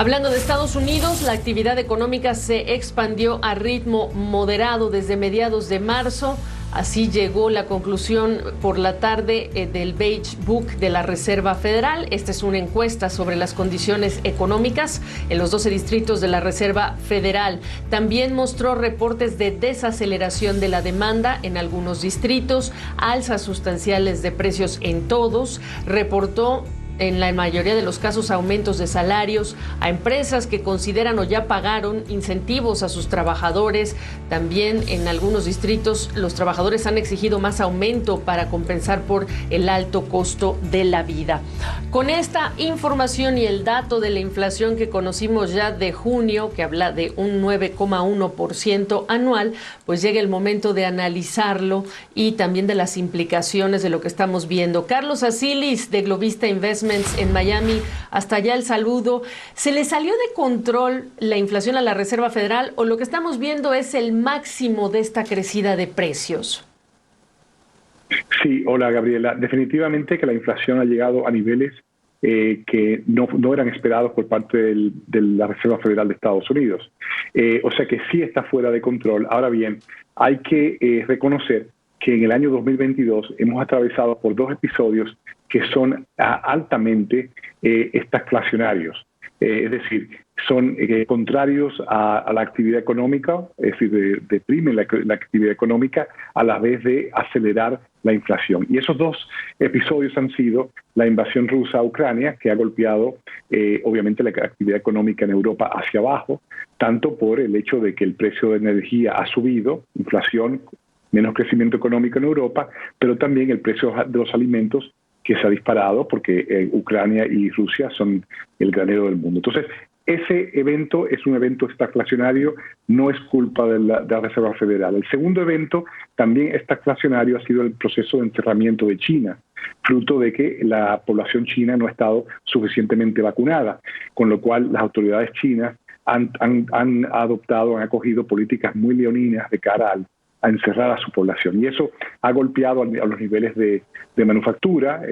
Hablando de Estados Unidos, la actividad económica se expandió a ritmo moderado desde mediados de marzo. Así llegó la conclusión por la tarde del Beige Book de la Reserva Federal. Esta es una encuesta sobre las condiciones económicas en los 12 distritos de la Reserva Federal. También mostró reportes de desaceleración de la demanda en algunos distritos, alzas sustanciales de precios en todos. Reportó en la mayoría de los casos aumentos de salarios a empresas que consideran o ya pagaron incentivos a sus trabajadores. También en algunos distritos los trabajadores han exigido más aumento para compensar por el alto costo de la vida. Con esta información y el dato de la inflación que conocimos ya de junio, que habla de un 9,1% anual, pues llega el momento de analizarlo y también de las implicaciones de lo que estamos viendo. Carlos Asilis, de Globista Investments en Miami, hasta allá el saludo. ¿Se le salió de control la inflación a la Reserva Federal o lo que estamos viendo es el máximo de esta crecida de precios? Sí, hola Gabriela. Definitivamente que la inflación ha llegado a niveles que no eran esperados por parte de la Reserva Federal de Estados Unidos. O sea que sí está fuera de control. Ahora bien, hay que reconocer que en el año 2022 hemos atravesado por dos episodios que son altamente estagflacionarios. Es decir, son contrarios a la actividad económica, es decir, deprimen la actividad económica a la vez de acelerar la inflación. Y esos dos episodios han sido la invasión rusa a Ucrania, que ha golpeado obviamente la actividad económica en Europa hacia abajo, tanto por el hecho de que el precio de energía ha subido, inflación, menos crecimiento económico en Europa, pero también el precio de los alimentos que se ha disparado porque Ucrania y Rusia son el granero del mundo. Entonces, ese evento es un evento estagflacionario, no es culpa de la Reserva Federal. El segundo evento, también estagflacionario, ha sido el proceso de encerramiento de China, fruto de que la población china no ha estado suficientemente vacunada, con lo cual las autoridades chinas han adoptado, han acogido políticas muy leoninas de cara a encerrar a su población. Y eso ha golpeado a los niveles de manufactura.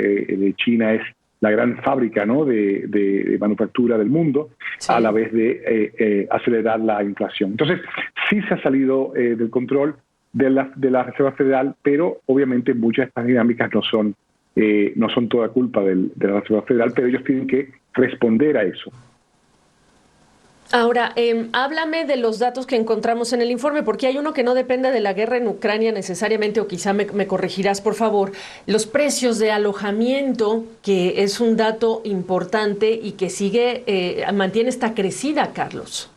China es la gran fábrica, ¿no?, de manufactura del mundo, sí, a la vez de acelerar la inflación. Entonces, sí se ha salido del control de la Reserva Federal, pero obviamente muchas de estas dinámicas no son toda culpa de la Reserva Federal, pero ellos tienen que responder a eso. Ahora, háblame de los datos que encontramos en el informe, porque hay uno que no depende de la guerra en Ucrania necesariamente, o quizá me corregirás, por favor. Los precios de alojamiento, que es un dato importante y que mantiene esta crecida, Carlos.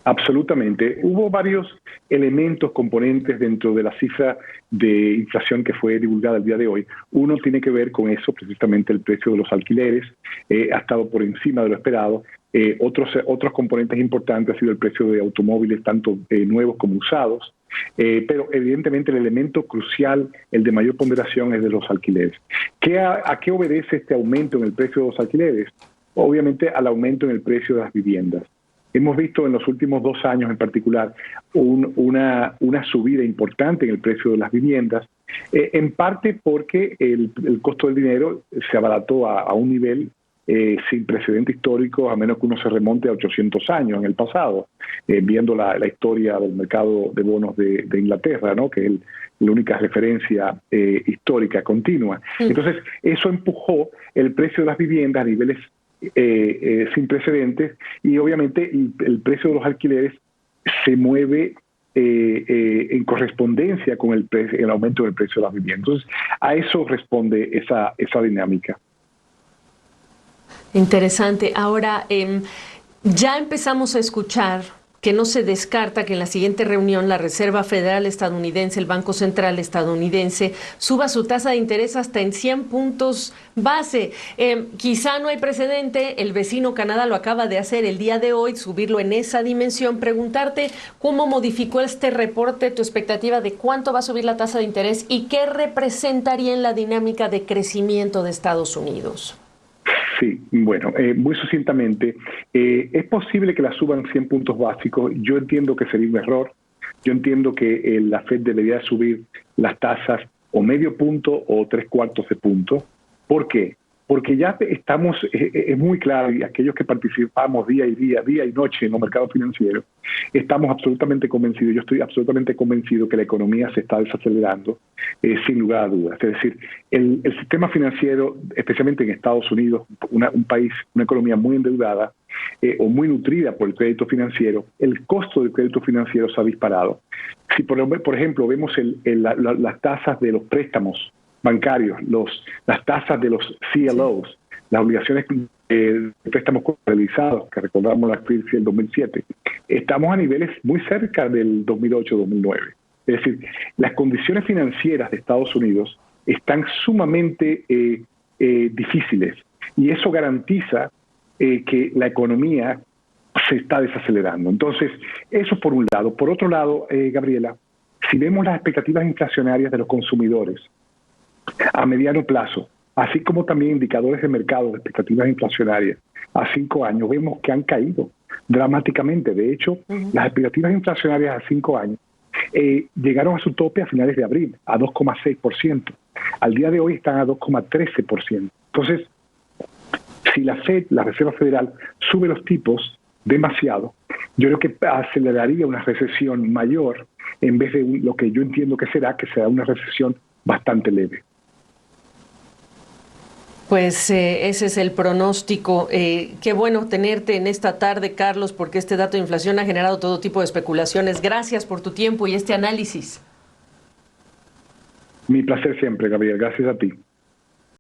Absolutamente. Hubo varios elementos, componentes dentro de la cifra de inflación que fue divulgada el día de hoy. Uno tiene que ver con eso, precisamente el precio de los alquileres ha estado por encima de lo esperado. Otros componentes importantes ha sido el precio de automóviles, tanto nuevos como usados. Pero evidentemente el elemento crucial, el de mayor ponderación, es de los alquileres. ¿A qué obedece este aumento en el precio de los alquileres? Obviamente al aumento en el precio de las viviendas. Hemos visto en los últimos 2 años en particular una subida importante en el precio de las viviendas, en parte porque el costo del dinero se abarató a un nivel sin precedente histórico, a menos que uno se remonte a 800 años en el pasado, viendo la historia del mercado de bonos de Inglaterra, ¿no?, que es la única referencia histórica continua. Entonces, eso empujó el precio de las viviendas a niveles sin precedentes, y obviamente el precio de los alquileres se mueve en correspondencia con el aumento del precio de las viviendas. Entonces, a eso responde esa dinámica. Interesante. Ahora, ya empezamos a escuchar que no se descarta que en la siguiente reunión la Reserva Federal estadounidense, el Banco Central estadounidense, suba su tasa de interés hasta en 100 puntos base. Quizá no hay precedente, el vecino Canadá lo acaba de hacer el día de hoy, subirlo en esa dimensión. Preguntarte cómo modificó este reporte tu expectativa de cuánto va a subir la tasa de interés y qué representaría en la dinámica de crecimiento de Estados Unidos. Sí, bueno, muy sucintamente, es posible que la suban 100 puntos básicos. Yo entiendo que sería un error. Yo entiendo que la Fed debería subir las tasas o medio punto o 3/4 de punto. ¿Por qué? porque ya estamos, es muy claro, y aquellos que participamos día y noche en los mercados financieros, estamos absolutamente convencidos, yo estoy absolutamente convencido que la economía se está desacelerando, sin lugar a dudas. Es decir, el sistema financiero, especialmente en Estados Unidos, un país, una economía muy endeudada, o muy nutrida por el crédito financiero, el costo del crédito financiero se ha disparado. Si por ejemplo vemos las tasas de los préstamos bancarios, las tasas de los CLOs, las obligaciones de préstamos colateralizados, que recordamos la crisis del 2007, estamos a niveles muy cerca del 2008-2009. Es decir, las condiciones financieras de Estados Unidos están sumamente difíciles, y eso garantiza que la economía se está desacelerando. Entonces, eso por un lado. Por otro lado, Gabriela, si vemos las expectativas inflacionarias de los consumidores a mediano plazo, así como también indicadores de mercado de expectativas inflacionarias a 5 años, vemos que han caído dramáticamente. De hecho, las expectativas inflacionarias a 5 años llegaron a su tope a finales de abril, a 2,6%. Al día de hoy están a 2,13%. Entonces, si la Fed, la Reserva Federal, sube los tipos demasiado, yo creo que aceleraría una recesión mayor en vez de lo que yo entiendo que será una recesión bastante leve. Pues ese es el pronóstico. Qué bueno tenerte en esta tarde, Carlos, porque este dato de inflación ha generado todo tipo de especulaciones. Gracias por tu tiempo y este análisis. Mi placer siempre, Gabriel. Gracias a ti.